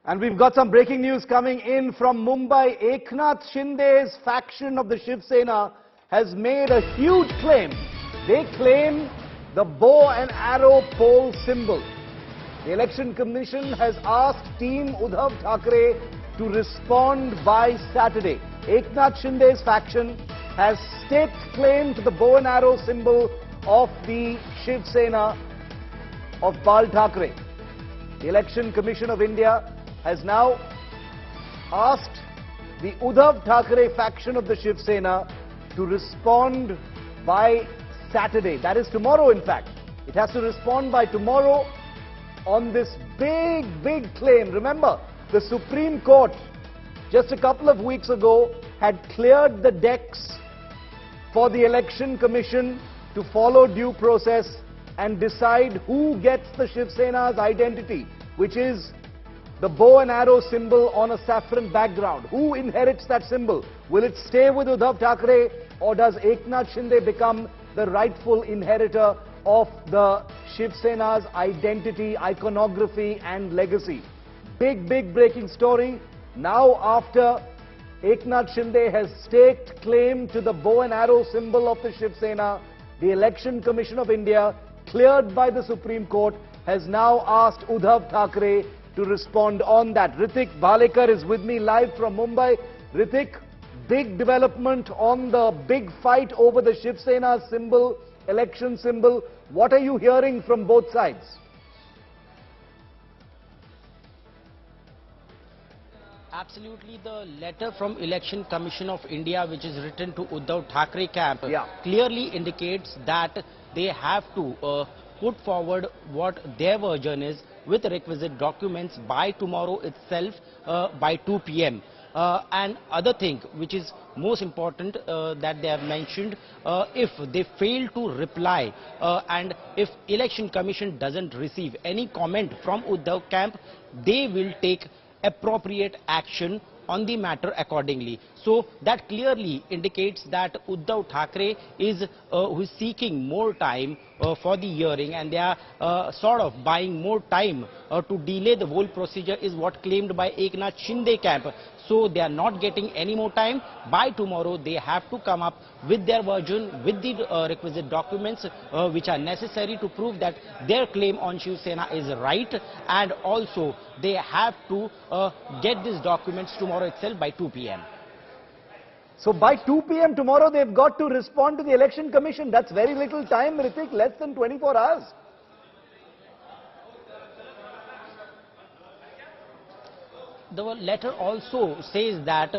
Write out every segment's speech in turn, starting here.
And we've got some breaking news coming in from Mumbai. Eknath Shinde's faction of the Shiv Sena has made a huge claim. They claim the bow and arrow pole symbol. The Election Commission has asked Team Uddhav Thackeray to respond by Saturday. Eknath Shinde's faction has staked claim to the bow and arrow symbol of the Shiv Sena of Bal Thackeray. The Election Commission of India has now asked the Uddhav Thackeray faction of the Shiv Sena to respond by Saturday. That is tomorrow, in fact. It has to respond by tomorrow on this big claim. Remember, the Supreme Court just a couple of weeks ago had cleared the decks for the Election Commission to follow due process and decide who gets the Shiv Sena's identity, which is the bow and arrow symbol on a saffron background. Who inherits that symbol? Will it stay with Uddhav Thackeray, or does Eknath Shinde become the rightful inheritor of the Shiv Sena's identity, iconography and legacy? Big breaking story. Now, after Eknath Shinde has staked claim to the bow and arrow symbol of the Shiv Sena, the Election Commission of India, cleared by the Supreme Court, has now asked Uddhav Thackeray to respond on that. Ritik Bhalekar is with me live from Mumbai. Ritik, big development on the big fight over the Shiv Sena symbol, election symbol. What are you hearing from both sides? Absolutely, the letter from Election Commission of India, which is written to Uddhav Thackeray camp, clearly indicates that they have to put forward what their version is with requisite documents by tomorrow itself, by 2 p.m. And other thing which is most important that they have mentioned, if they fail to reply and if Election Commission doesn't receive any comment from Uddhav camp, they will take appropriate action on the matter accordingly. So that clearly indicates that Uddhav Thackeray is who is seeking more time for the hearing, and they are sort of buying more time to delay the whole procedure, is what claimed by Eknath Shinde camp. So they are not getting any more time. By tomorrow they have to come up with their version, with the requisite documents which are necessary to prove that their claim on Shiv Sena is right, and also they have to get these documents tomorrow itself by 2 p.m. So by 2 p.m. tomorrow they've got to respond to the Election Commission. That's very little time, Ritik, less than 24 hours. The letter also says that,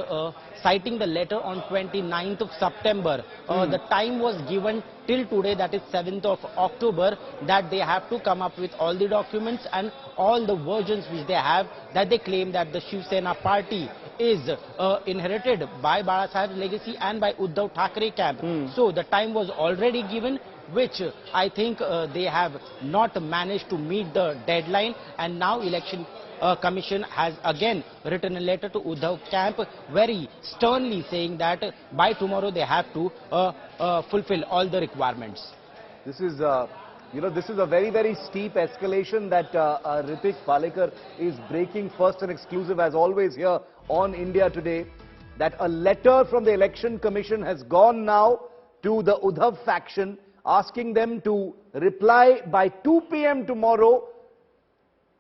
citing the letter on 29th of September, the time was given till today, that is 7th of October, that they have to come up with all the documents and all the versions which they have, that they claim that the Shiv Sena party is inherited by Bala Saheb's legacy and by Uddhav Thackeray camp. So the time was already given, which I think they have not managed to meet the deadline, and now Election Commission has again written a letter to Uddhav camp very sternly saying that by tomorrow they have to fulfill all the requirements. This is, this is a very steep escalation that Ritik Bhalekar is breaking first and exclusive, as always, here on India Today, that a letter from the Election Commission has gone now to the Uddhav faction, asking them to reply by 2 p.m. tomorrow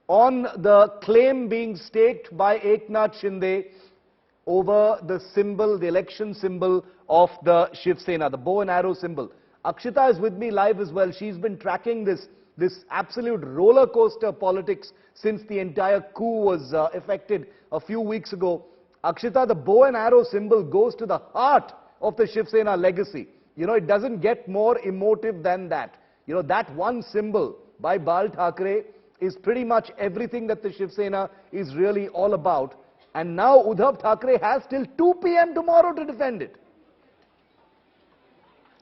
on the claim being staked by Eknath Shinde over the symbol, the election symbol of the Shiv Sena, the bow and arrow symbol. Akshita is with me live as well. She's been tracking this absolute roller coaster politics since the entire coup was effected a few weeks ago. Akshita, the bow and arrow symbol goes to the heart of the Shiv Sena legacy. It doesn't get more emotive than that. That one symbol by Bal Thackeray is pretty much everything that the Shiv Sena is really all about. And now Uddhav Thackeray has till 2 p.m. tomorrow to defend it.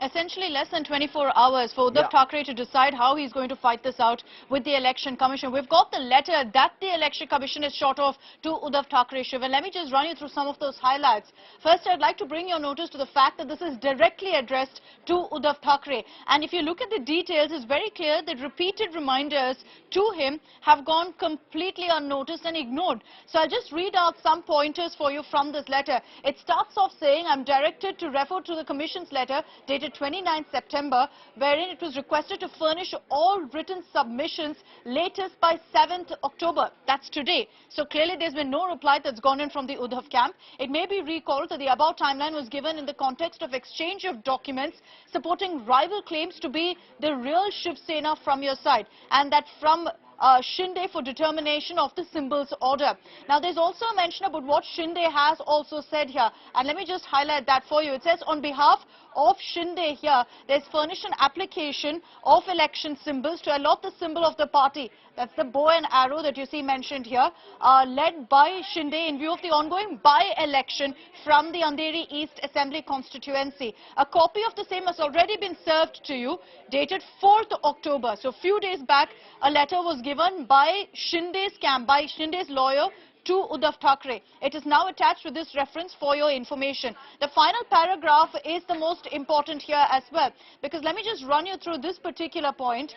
Essentially less than 24 hours for Uddhav Thackeray to decide how he's going to fight this out with the Election Commission. We've got the letter that the Election Commission is short of to Uddhav Thackeray, Shiv. And let me just run you through some of those highlights. First, I'd like to bring your notice to the fact that this is directly addressed to Uddhav Thackeray. And if you look at the details, it's very clear that repeated reminders to him have gone completely unnoticed and ignored. So I'll just read out some pointers for you from this letter. It starts off saying, I'm directed to refer to the Commission's letter dated 29th September, wherein it was requested to furnish all written submissions latest by 7th October. That's today. So clearly there's been no reply that's gone in from the Uddhav camp. It may be recalled that the above timeline was given in the context of exchange of documents supporting rival claims to be the real Shiv Sena from your side, and that from Shinde for determination of the symbols order. Now, there's also a mention about what Shinde has also said here, and let me just highlight that for you. It says, on behalf of Shinde here, there's furnished an application of election symbols to allot the symbol of the party. That's the bow and arrow that you see mentioned here, led by Shinde in view of the ongoing by-election from the Andheri East Assembly constituency. A copy of the same has already been served to you, dated 4th October. So a few days back, a letter was given by Shinde's camp, by Shinde's lawyer, to Uddhav Thackeray. It is now attached with this reference for your information. The final paragraph is the most important here as well, because let me just run you through this particular point,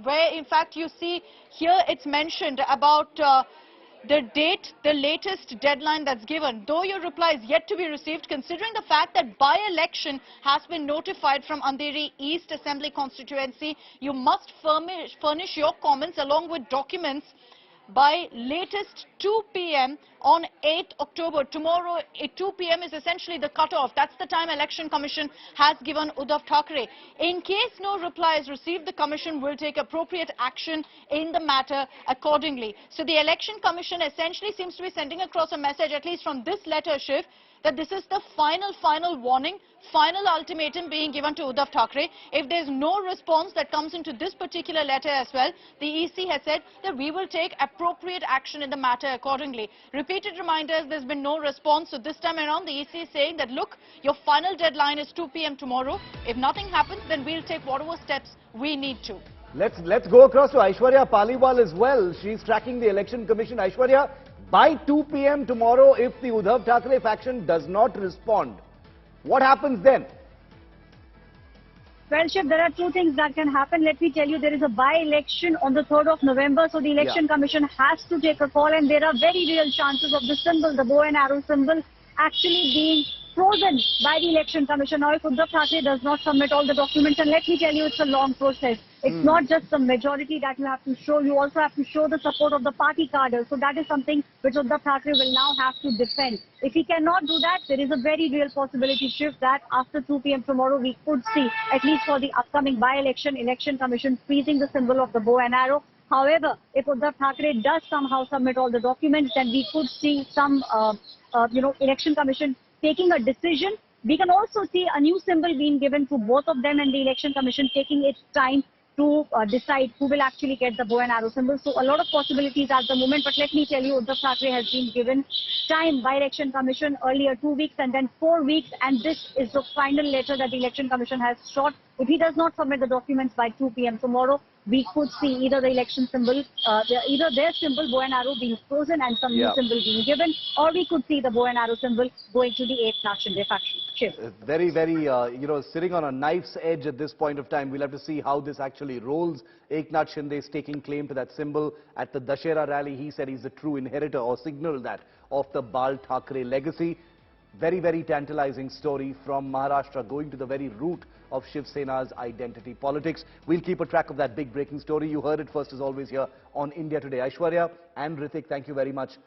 where in fact you see here it's mentioned about the date, the latest deadline that's given. Though your reply is yet to be received, considering the fact that by-election has been notified from Andheri East Assembly constituency, you must furnish your comments along with documents by latest 2 p.m. on 8th October. Tomorrow, 2 p.m. is essentially the cutoff. That's the time Election Commission has given Uddhav Thackeray. In case no reply is received, the Commission will take appropriate action in the matter accordingly. So the Election Commission essentially seems to be sending across a message, at least from this letter, Shiv, that this is the final warning, final ultimatum being given to Uddhav Thackeray. If there's no response that comes into this particular letter as well, the EC has said that we will take appropriate action in the matter accordingly. Repeated reminders, there's been no response. So this time around, the EC is saying that, look, your final deadline is 2 p.m. tomorrow. If nothing happens, then we'll take whatever steps we need to. Let's go across to Aishwarya Paliwal as well. She's tracking the Election Commission. Aishwarya, by 2 p.m. tomorrow, if the Uddhav Thackeray faction does not respond, what happens then? Well, Shiv, there are two things that can happen. Let me tell you, there is a by-election on the 3rd of November, so the Election Commission has to take a call, and there are very real chances of the symbol, the bow and arrow symbol, actually being frozen by the Election Commission. Now, if Uddhav Thackeray does not submit all the documents, and let me tell you, it's a long process. It's not just the majority that you have to show, you also have to show the support of the party cadre. So that is something which Uddhav Thackeray will now have to defend. If he cannot do that, there is a very real possibility, Shiv, that after 2 p.m. tomorrow, we could see, at least for the upcoming by-election, Election Commission freezing the symbol of the bow and arrow. However, if Uddhav Thackeray does somehow submit all the documents, then we could see some, Election Commission taking a decision. We can also see a new symbol being given to both of them, and the Election Commission taking its time to decide who will actually get the bow and arrow symbol. So a lot of possibilities at the moment, but let me tell you, Uddhav Thackeray has been given time by Election Commission earlier 2 weeks and then 4 weeks, and this is the final letter that the Election Commission has shot. If he does not submit the documents by 2 p.m. tomorrow, we could see either the election symbol, either their symbol, bow and arrow, being frozen and some new symbol being given, or we could see the bow and arrow symbol going to the Eknath Shinde faction. Shiv. Very, sitting on a knife's edge at this point of time. We'll have to see how this actually rolls. Eknath Shinde is taking claim to that symbol. At the Dussehra rally, he said he's the true inheritor, or signaled that, of the Bal Thackeray legacy. Very, very tantalizing story from Maharashtra, going to the very root of Shiv Sena's identity politics. We'll keep a track of that big breaking story. You heard it first as always here on India Today. Aishwarya and Ritik, thank you very much.